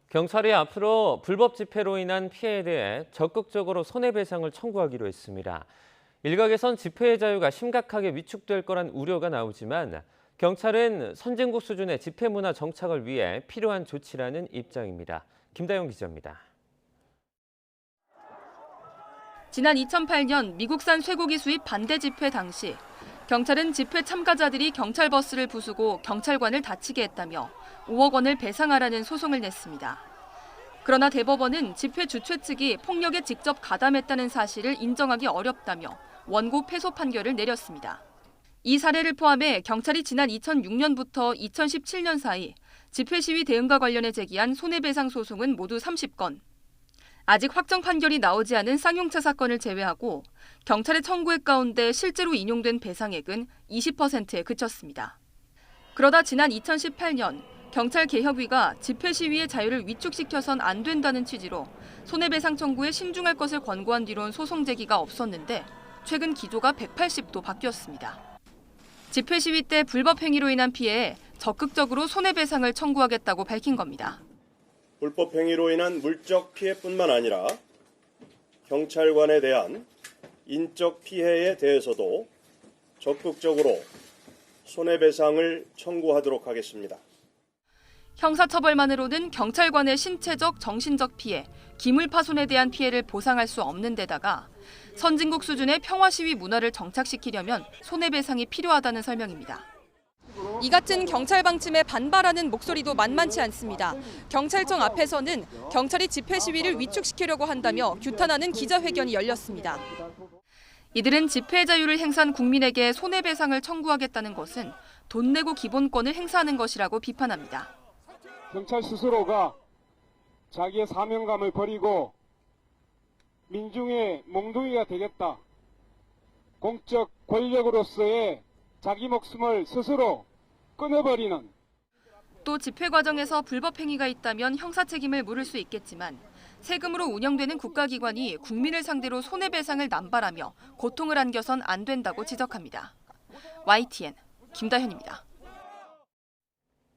경찰이 앞으로 불법 집회로 인한 피해에 대해 적극적으로 손해배상을 청구하기로 했습니다. 일각에선 집회의 자유가 심각하게 위축될 거란 우려가 나오지만 경찰은 선진국 수준의 집회 문화 정착을 위해 필요한 조치라는 입장입니다. 김다영 기자입니다. 지난 2008년 미국산 쇠고기 수입 반대 집회 당시 경찰은 집회 참가자들이 경찰 버스를 부수고 경찰관을 다치게 했다며 5억 원을 배상하라는 소송을 냈습니다. 그러나 대법원은 집회 주최 측이 폭력에 직접 가담했다는 사실을 인정하기 어렵다며 원고 패소 판결을 내렸습니다. 이 사례를 포함해 경찰이 지난 2006년부터 2017년 사이 집회 시위 대응과 관련해 제기한 손해배상 소송은 모두 30건. 아직 확정 판결이 나오지 않은 쌍용차 사건을 제외하고 경찰의 청구액 가운데 실제로 인용된 배상액은 20%에 그쳤습니다. 그러다 지난 2018년 경찰 개혁위가 집회 시위의 자유를 위축시켜선 안 된다는 취지로 손해배상 청구에 신중할 것을 권고한 뒤론 소송 제기가 없었는데 최근 기조가 180도 바뀌었습니다. 집회 시위 때 불법 행위로 인한 피해에 적극적으로 손해배상을 청구하겠다고 밝힌 겁니다. 불법 행위로 인한 물적 피해뿐만 아니라 경찰관에 대한 인적 피해에 대해서도 적극적으로 손해배상을 청구하도록 하겠습니다. 형사처벌만으로는 경찰관의 신체적, 정신적 피해, 기물파손에 대한 피해를 보상할 수 없는 데다가 선진국 수준의 평화시위 문화를 정착시키려면 손해배상이 필요하다는 설명입니다. 이 같은 경찰 방침에 반발하는 목소리도 만만치 않습니다. 경찰청 앞에서는 경찰이 집회 시위를 위축시키려고 한다며 규탄하는 기자회견이 열렸습니다. 이들은 집회 자유를 행사한 국민에게 손해배상을 청구하겠다는 것은 돈 내고 기본권을 행사하는 것이라고 비판합니다. 경찰 스스로가 자기의 사명감을 버리고 민중의 몽둥이가 되겠다. 공적 권력으로서의 자기 목숨을 스스로 끊어버리는. 또 집회 과정에서 불법 행위가 있다면 형사 책임을 물을 수 있겠지만 세금으로 운영되는 국가기관이 국민을 상대로 손해배상을 남발하며 고통을 안겨선 안 된다고 지적합니다. YTN 김다현입니다.